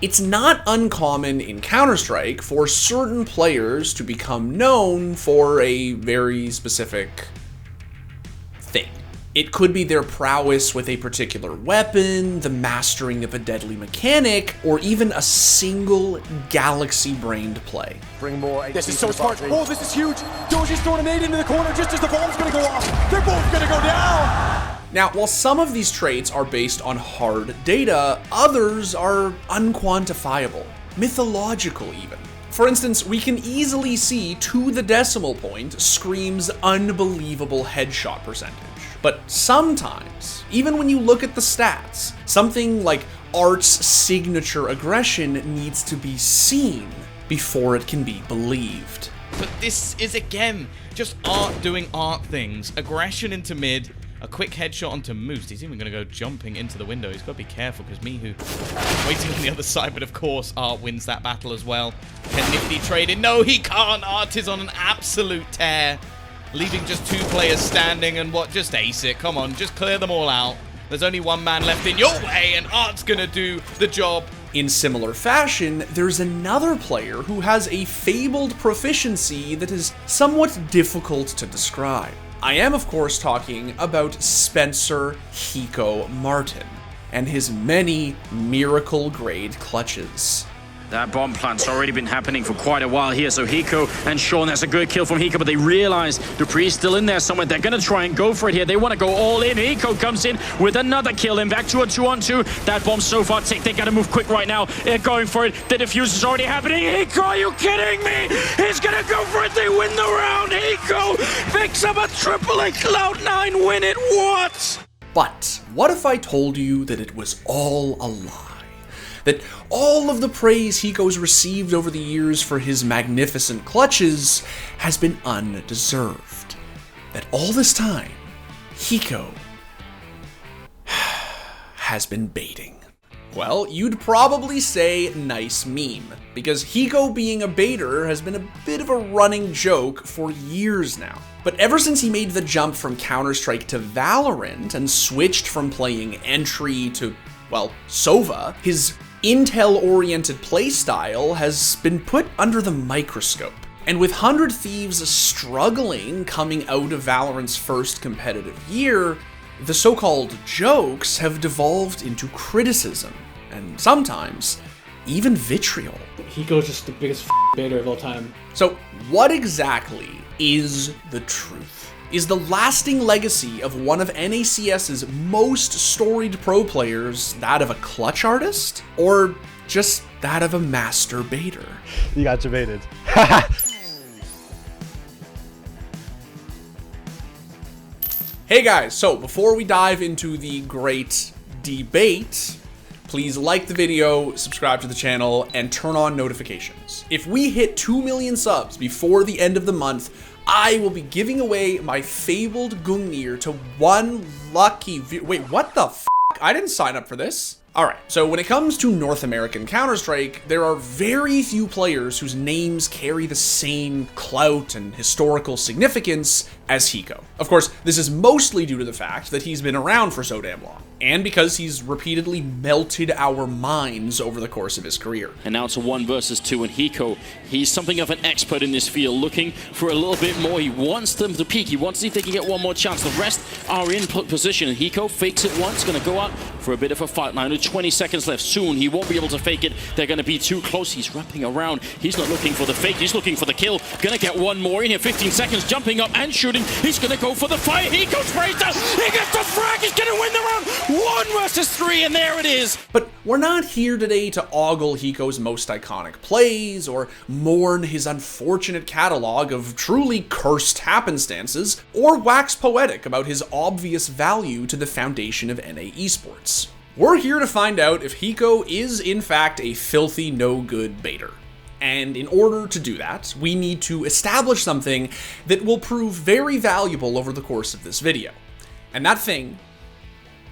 It's not uncommon in Counter-Strike for certain players to become known for a very specific thing. It could be their prowess with a particular weapon, the mastering of a deadly mechanic, or even a single galaxy-brained play. Bring more. This is so smart. Oh, this is huge. Doji's throwing a nade into the corner just as the bomb's gonna go off. They're both gonna go down. Now, while some of these traits are based on hard data, others are unquantifiable, mythological even. For instance, we can easily see to the decimal point Scream's unbelievable headshot percentage. But sometimes, even when you look at the stats, something like Art's signature aggression needs to be seen before it can be believed. But this is, again, just Art doing Art things. Aggression into mid, a quick headshot onto Moose. He's even going to go jumping into the window. He's got to be careful because Mihu waiting on the other side. But of course, Art wins that battle as well. Can Nifty trade in? No, he can't. Art is on an absolute tear. Leaving just 2 players standing and just ace it. Come on, just clear them all out. There's only 1 man left in your way and Art's gonna do the job. In similar fashion, there's another player who has a fabled proficiency that is somewhat difficult to describe. I am, of course, talking about Spencer Hiko Martin and his many miracle-grade clutches. That bomb plant's already been happening for quite a while here, so Hiko and Sean, that's a good kill from Hiko, but they realize Dupree's still in there somewhere. They're gonna try and go for it here. They wanna go all in. Hiko comes in with another kill, and back to a 2-on-2. That bomb's so far ticked. They gotta move quick right now. They're going for it. The defuse is already happening. Hiko, are you kidding me? He's gonna go for it. They win the round. Hiko picks up a triple and Cloud9 win it. What? But what if I told you that it was all a lie? That all of the praise Hiko's received over the years for his magnificent clutches has been undeserved. That all this time, Hiko has been baiting. Well, you'd probably say nice meme, because Hiko being a baiter has been a bit of a running joke for years now. But ever since he made the jump from Counter-Strike to Valorant and switched from playing entry to, well, Sova, his intel-oriented playstyle has been put under the microscope. And with 100 Thieves struggling coming out of Valorant's first competitive year, the so-called jokes have devolved into criticism, and sometimes even vitriol. Hiko's just the biggest baiter of all time. So what exactly is the truth? Is the lasting legacy of one of NACS's most storied pro players that of a clutch artist? Or just that of a master baiter? You got debated. Hey guys, so before we dive into the great debate, please like the video, subscribe to the channel, and turn on notifications. If we hit 2 million subs before the end of the month, I will be giving away my fabled Gungnir to 1 lucky viewer. Wait, what the f***? I didn't sign up for this. Alright, so when it comes to North American Counter-Strike, there are very few players whose names carry the same clout and historical significance as Hiko. Of course, this is mostly due to the fact that he's been around for so damn long, and because he's repeatedly melted our minds over the course of his career. And now it's a 1 versus 2, and Hiko, he's something of an expert in this field, looking for a little bit more. He wants them to peak. He wants to see if they can get one more chance. The rest are in position, and Hiko fakes it once, going to go out for a bit of a fight. Now, 20 seconds left. Soon, he won't be able to fake it. They're going to be too close. He's wrapping around. He's not looking for the fake. He's looking for the kill. Going to get one more in here. 15 seconds, jumping up and shooting. He's going to go for the fire. Hiko sprays down. He gets the frag. He's going to win the round. 1 versus 3, and there it is. But we're not here today to ogle Hiko's most iconic plays or mourn his unfortunate catalog of truly cursed happenstances or wax poetic about his obvious value to the foundation of NA esports. We're here to find out if Hiko is in fact a filthy no-good baiter. And in order to do that, we need to establish something that will prove very valuable over the course of this video. And that thing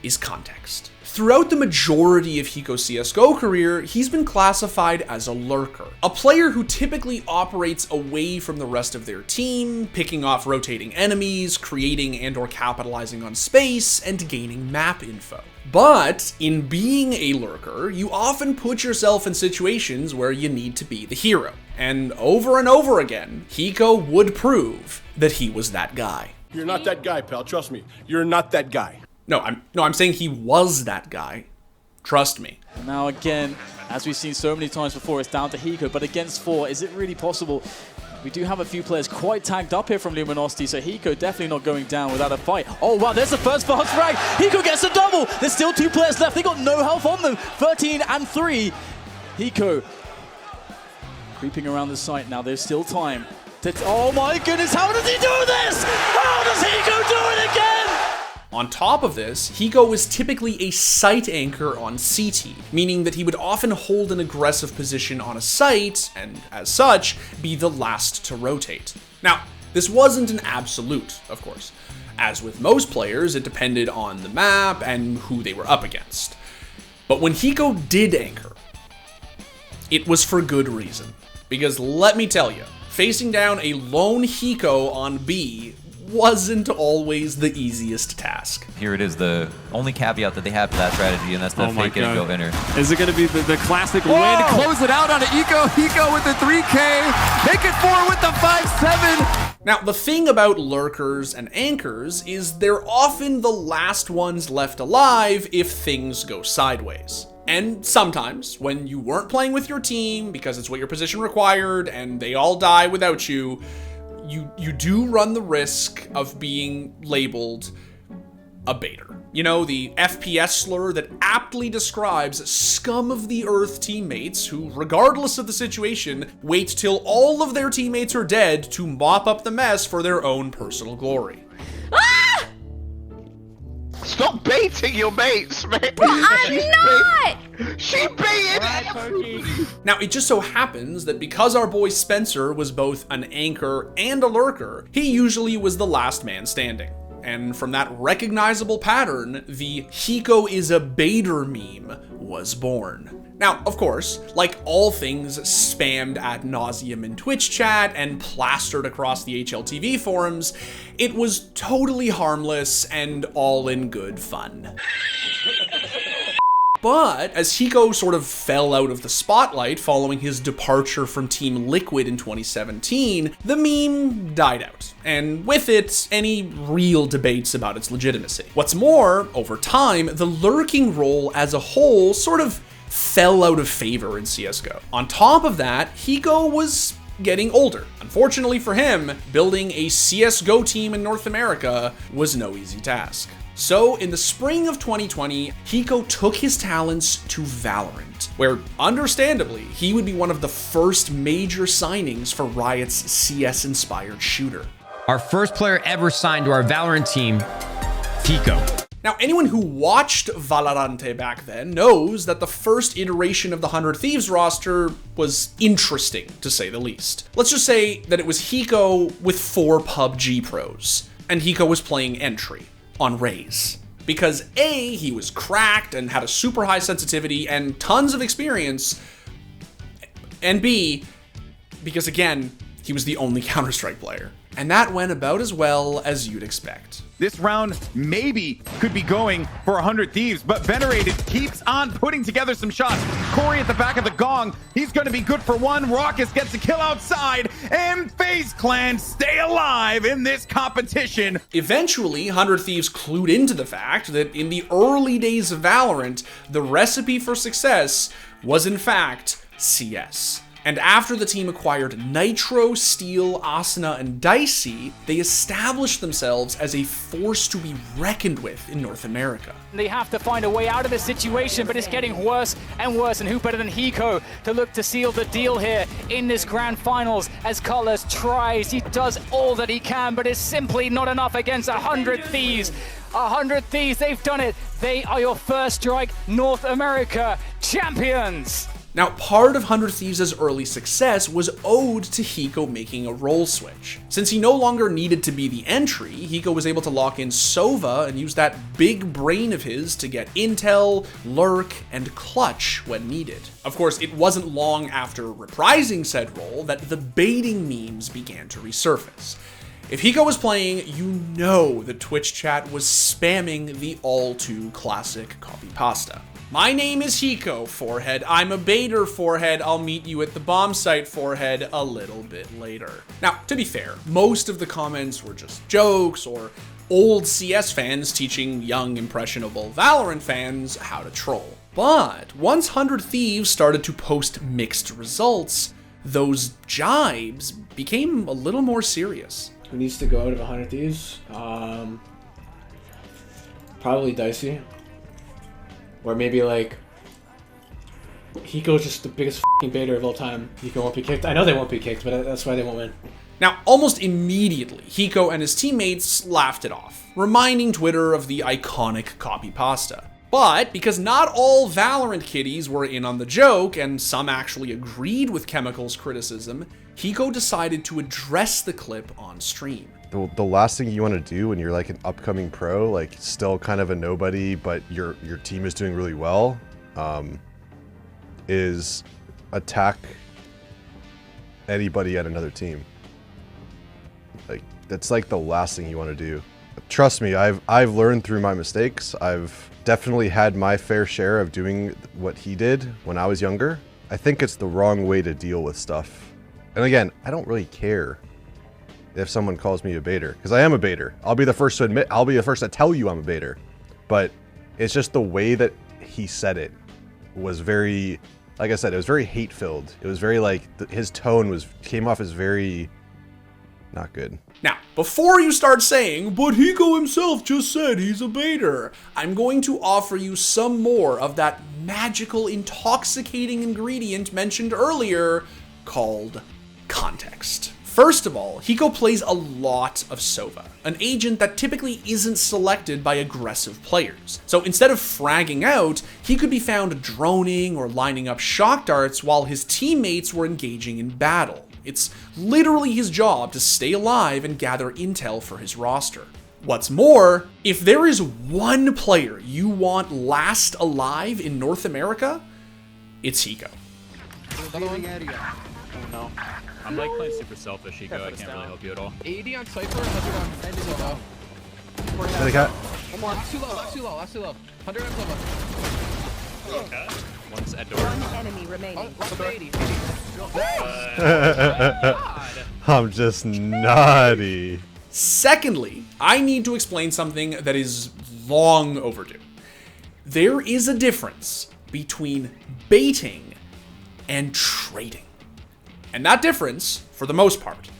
is context. Throughout the majority of Hiko's CSGO career, he's been classified as a lurker, a player who typically operates away from the rest of their team, picking off rotating enemies, creating and/or capitalizing on space, and gaining map info. But in being a lurker, you often put yourself in situations where you need to be the hero. And over again, Hiko would prove that he was that guy. You're not that guy, pal. Trust me. You're not that guy. No, I'm saying he was that guy. Trust me. Now again, as we've seen so many times before, it's down to Hiko, but against 4, is it really possible? We do have a few players quite tagged up here from Luminosity, so Hiko definitely not going down without a fight. Oh wow, there's the first fast frag. Hiko gets a double. There's still 2 players left. They got no health on them. 13 and 3. Hiko creeping around the site now. There's still time. Oh my goodness, how does he do this? How does Hiko do it again? On top of this, Hiko was typically a site anchor on CT, meaning that he would often hold an aggressive position on a site, and as such, be the last to rotate. Now, this wasn't an absolute, of course. As with most players, it depended on the map and who they were up against. But when Hiko did anchor, it was for good reason. Because let me tell you, facing down a lone Hiko on B wasn't always the easiest task. Here it is, the only caveat that they have to that strategy, and that's the fake it and go inner. Is it going to be the classic win? Close it out on an Hiko. Hiko with the 3K. Make it 4 with the 5-7. Now, the thing about lurkers and anchors is they're often the last ones left alive if things go sideways. And sometimes, when you weren't playing with your team because it's what your position required and they all die without you, you do run the risk of being labeled a baiter. You know, the FPS slur that aptly describes scum of the earth teammates who, regardless of the situation, wait till all of their teammates are dead to mop up the mess for their own personal glory. Ah! Stop baiting your mates, man! But I'm not! She baited! Now, it just so happens that because our boy Spencer was both an anchor and a lurker, he usually was the last man standing. And from that recognizable pattern, the Hiko is a baiter meme was born. Now, of course, like all things spammed ad nauseum in Twitch chat and plastered across the HLTV forums, it was totally harmless and all in good fun. But as Hiko sort of fell out of the spotlight following his departure from Team Liquid in 2017, the meme died out, and with it, any real debates about its legitimacy. What's more, over time, the lurking role as a whole sort of fell out of favor in CSGO. On top of that, Hiko was getting older. Unfortunately for him, building a CSGO team in North America was no easy task. So in the spring of 2020, Hiko took his talents to Valorant, where understandably, he would be one of the first major signings for Riot's CS-inspired shooter. Our first player ever signed to our Valorant team, Hiko. Now, anyone who watched Valorant back then knows that the first iteration of the 100 Thieves roster was interesting, to say the least. Let's just say that it was Hiko with 4 PUBG pros, and Hiko was playing entry on Raze. Because A, he was cracked and had a super high sensitivity and tons of experience, and B, because again, he was the only Counter-Strike player. And that went about as well as you'd expect. This round maybe could be going for 100 Thieves, but Venerated keeps on putting together some shots. Corey at the back of the gong, he's going to be good for 1. Raucus gets a kill outside, and FaZe Clan stay alive in this competition. Eventually, 100 Thieves clued into the fact that in the early days of Valorant, the recipe for success was in fact CS. And after the team acquired Nitro, Steel, Asuna, and Dicey, they established themselves as a force to be reckoned with in North America. They have to find a way out of this situation, but it's getting worse and worse, and who better than Hiko to look to seal the deal here in this grand finals as Colors tries. He does all that he can, but it's simply not enough against 100 Thieves. 100 Thieves, they've done it. They are your first strike North America champions. Now, part of 100 Thieves' early success was owed to Hiko making a role switch. Since he no longer needed to be the entry, Hiko was able to lock in Sova and use that big brain of his to get intel, lurk, and clutch when needed. Of course, it wasn't long after reprising said role that the baiting memes began to resurface. If Hiko was playing, you know the Twitch chat was spamming the all-too classic copy pasta. My name is Hiko, forehead. I'm a baiter, forehead. I'll meet you at the bomb site, forehead, a little bit later. Now, to be fair, most of the comments were just jokes or old CS fans teaching young, impressionable Valorant fans how to troll. But once 100 Thieves started to post mixed results, those jibes became a little more serious. Who needs to go out of 100 Thieves? Probably Dicey. Or maybe like Hiko's just the biggest f***ing baiter of all time. Hiko won't be kicked. I know they won't be kicked, but that's why they won't win. Now, almost immediately, Hiko and his teammates laughed it off, reminding Twitter of the iconic copy pasta. But because not all Valorant kiddies were in on the joke, and some actually agreed with Chemical's criticism, Hiko decided to address the clip on stream. The last thing you want to do when you're like an upcoming pro, like still kind of a nobody, but your team is doing really well, is attack anybody at another team. Like that's like the last thing you want to do. Trust me, I've learned through my mistakes. I've definitely had my fair share of doing what he did when I was younger. I think it's the wrong way to deal with stuff. And again, I don't really care if someone calls me a baiter, because I am a baiter. I'll be the first to admit, I'll be the first to tell you I'm a baiter. But it's just the way that he said it was very, like I said, it was very hate-filled. It was very like, his tone came off as very not good. Now, before you start saying, but Hiko himself just said he's a baiter, I'm going to offer you some more of that magical, intoxicating ingredient mentioned earlier called context. First of all, Hiko plays a lot of Sova, an agent that typically isn't selected by aggressive players. So instead of fragging out, he could be found droning or lining up shock darts while his teammates were engaging in battle. It's literally his job to stay alive and gather intel for his roster. What's more, if there is one player you want last alive in North America, it's Hiko. No. I'm like playing super selfish, Hiko. I can't really help you at all. 80 on Cypher, 100 on Sova. They got One more. That's too low. That's too low. That's too low. 100 on Sova. Okay. One's at door. One enemy remaining. I'm just naughty. Secondly, I need to explain something that is long overdue. There is a difference between baiting and trading. And that difference, for the most part,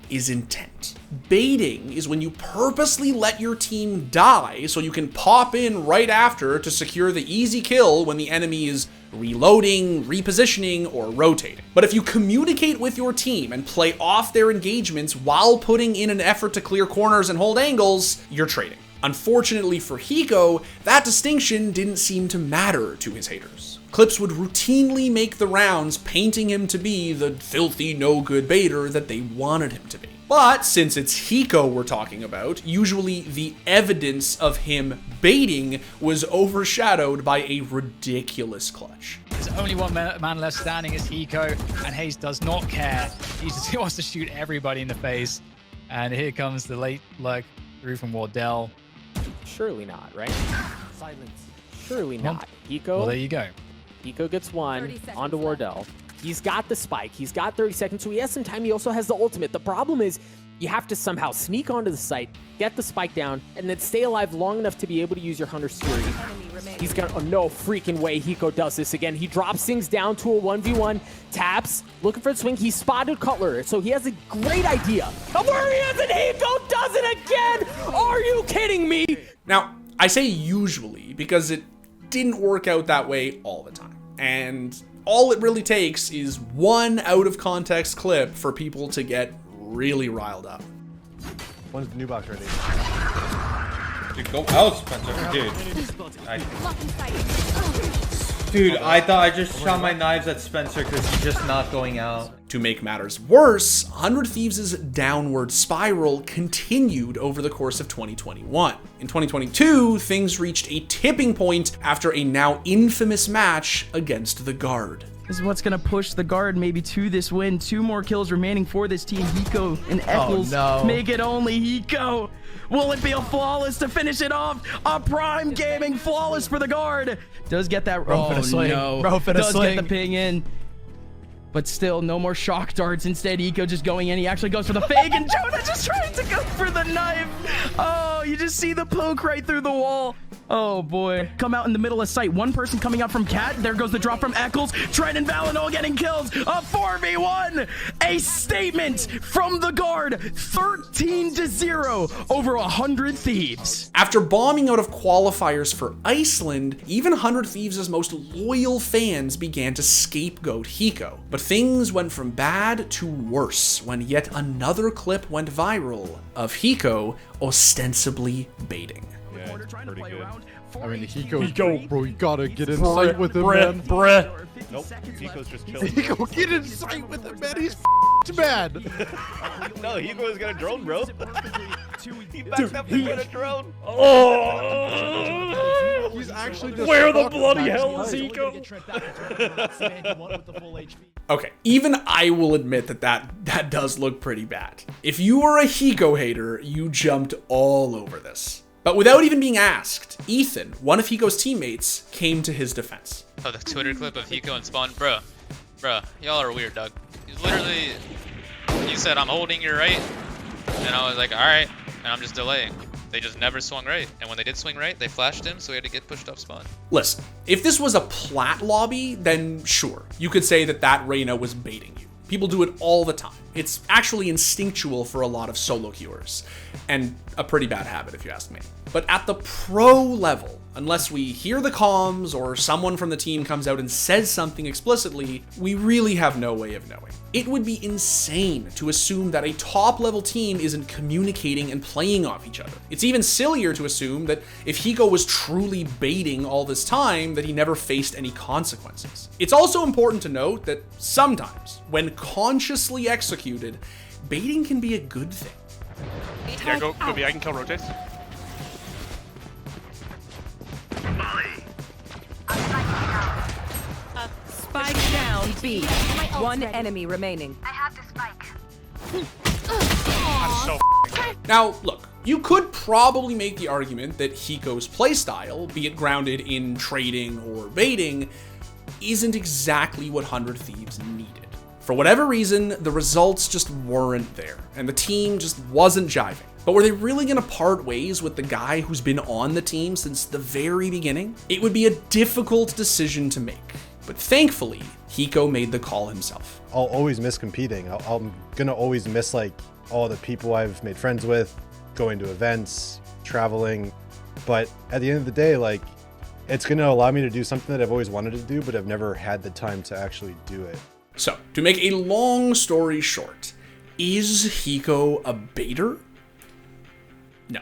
is intent. Baiting is when you purposely let your team die so you can pop in right after to secure the easy kill when the enemy is reloading, repositioning, or rotating. But if you communicate with your team and play off their engagements while putting in an effort to clear corners and hold angles, you're trading. Unfortunately for Hiko, that distinction didn't seem to matter to his haters. Clips would routinely make the rounds painting him to be the filthy no-good baiter that they wanted him to be. But since it's Hiko we're talking about, usually the evidence of him baiting was overshadowed by a ridiculous clutch. There's only one man left standing is Hiko, and Hayes does not care. He just wants to shoot everybody in the face. And here comes the late lurk through from Wardell. Surely not, right? Silence. Surely not. Hiko. Well, there you go. Hiko gets one onto Wardell. He's got the spike. He's got 30 seconds, so he has some time. He also has the ultimate. The problem is you have to somehow sneak onto the site, get the spike down, and then stay alive long enough to be able to use your Hunter security. He's gonna, oh no freaking way Hiko does this again. He drops things down to a 1v1, taps, looking for the swing. He spotted Cutler, so he has a great idea of where he is, and Hiko does it again! Are you kidding me? Now, I say usually because it didn't work out that way all the time. And all it really takes is one out of context clip for people to get really riled up. One's the new box ready. Dude, go out, Spencer. Dude. Dude, I thought I just shot my knives at Spencer because he's just not going out. To make matters worse, 100 Thieves' downward spiral continued over the course of 2021. In 2022, things reached a tipping point after a now infamous match against the Guard. This is what's going to push the Guard maybe to this win. 2 more kills remaining for this team. Hiko and Eccles make it only. Hiko, will it be a flawless to finish it off? A prime gaming flawless for the Guard. Does get that. Does get the ping in. But still, no more shock darts. Instead, Hiko just going in. He actually goes for the fake, and Jonah just trying to go for the knife. Oh, you just see the poke right through the wall. Oh, boy. Come out in the middle of sight. One person coming out from Cat. There goes the drop from Eccles. Trent and Valinol getting kills. A 4v1. A statement from the Guard. 13-0 over 100 Thieves. After bombing out of qualifiers for Iceland, even 100 Thieves' most loyal fans began to scapegoat Hiko. But things went from bad to worse when yet another clip went viral of Hiko ostensibly baiting. Yeah, it's pretty good. I mean, Hiko, bro, you gotta get in sight with him, man. Nope, Hiko's just chilling. Hiko, get in sight with him, man. He's bad. No, Hiko has got a drone, bro. He backed up to get a drone. Oh! He's actually just where the bloody hell is Hiko? Okay, even I will admit that does look pretty bad. If you are a Hiko hater, you jumped all over this. But without even being asked, Ethan, one of Hiko's teammates, came to his defense. Oh, the Twitter clip of Hiko and Spawn? Bruh, y'all are weird, dog. He's literally, he said, I'm holding your right. And I was like, all right. And I'm just delaying. They just never swung right. And when they did swing right, they flashed him, so he had to get pushed up spawn. Listen, if this was a plat lobby, then sure. You could say that Reyna was baiting you. People do it all the time. It's actually instinctual for a lot of solo queuers, and a pretty bad habit if you ask me. But at the pro level, unless we hear the comms or someone from the team comes out and says something explicitly, we really have no way of knowing. It would be insane to assume that a top level team isn't communicating and playing off each other. It's even sillier to assume that if Hiko was truly baiting all this time, that he never faced any consequences. It's also important to note that sometimes, when consciously executed, baiting can be a good thing. Yeah, go B, I can kill rotates. Spike down B. One enemy remaining. I have the spike. Now, look, you could probably make the argument that Hiko's playstyle, be it grounded in trading or baiting, isn't exactly what 100 Thieves needed. For whatever reason, the results just weren't there, and the team just wasn't jiving. But were they really gonna part ways with the guy who's been on the team since the very beginning? It would be a difficult decision to make, but thankfully, Hiko made the call himself. I'll always miss competing. I'm gonna always miss like all the people I've made friends with, going to events, traveling. But at the end of the day, like, it's gonna allow me to do something that I've always wanted to do, but I've never had the time to actually do it. So, to make a long story short, is Hiko a baiter? No.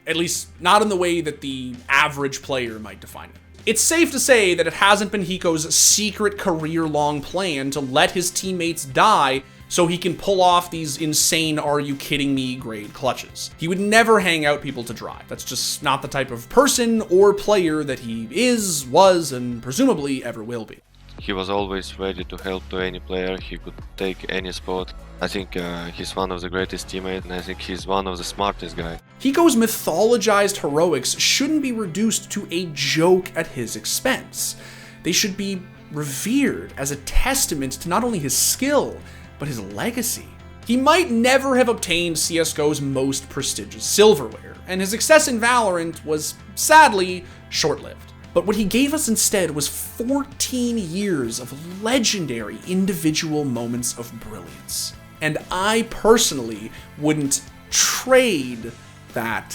At least, not in the way that the average player might define it. It's safe to say that it hasn't been Hiko's secret career-long plan to let his teammates die so he can pull off these insane "are you kidding me" grade clutches. He would never hang out people to dry. That's just not the type of person or player that he is, was, and presumably ever will be. He was always ready to help to any player. He could take any spot. I think he's one of the greatest teammates, and I think he's one of the smartest guys. Hiko's mythologized heroics shouldn't be reduced to a joke at his expense. They should be revered as a testament to not only his skill, but his legacy. He might never have obtained CSGO's most prestigious silverware, and his success in Valorant was, sadly, short-lived. But what he gave us instead was 14 years of legendary individual moments of brilliance. And I personally wouldn't trade that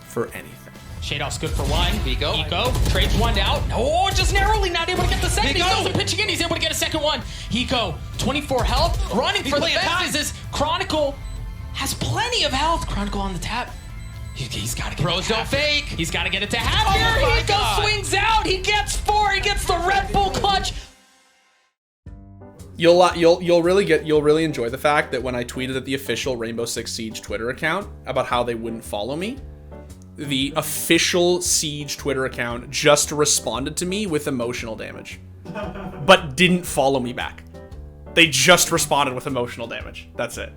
for anything. Shadows good for one. Hiko trades one out. Oh, just narrowly not able to get the second. He goes and pitching in. He's able to get a second one. Hiko, 24 health, running for the fences. Chronicle has plenty of health. Chronicle on the tap. He's got to get Bros don't fake. He's got to get it to happen. Oh Hiko swings out. He gets 4. He gets the Red Bull clutch. You'll really enjoy the fact that when I tweeted at the official Rainbow Six Siege Twitter account about how they wouldn't follow me, the official Siege Twitter account just responded to me with emotional damage, but didn't follow me back. They just responded with emotional damage. That's it.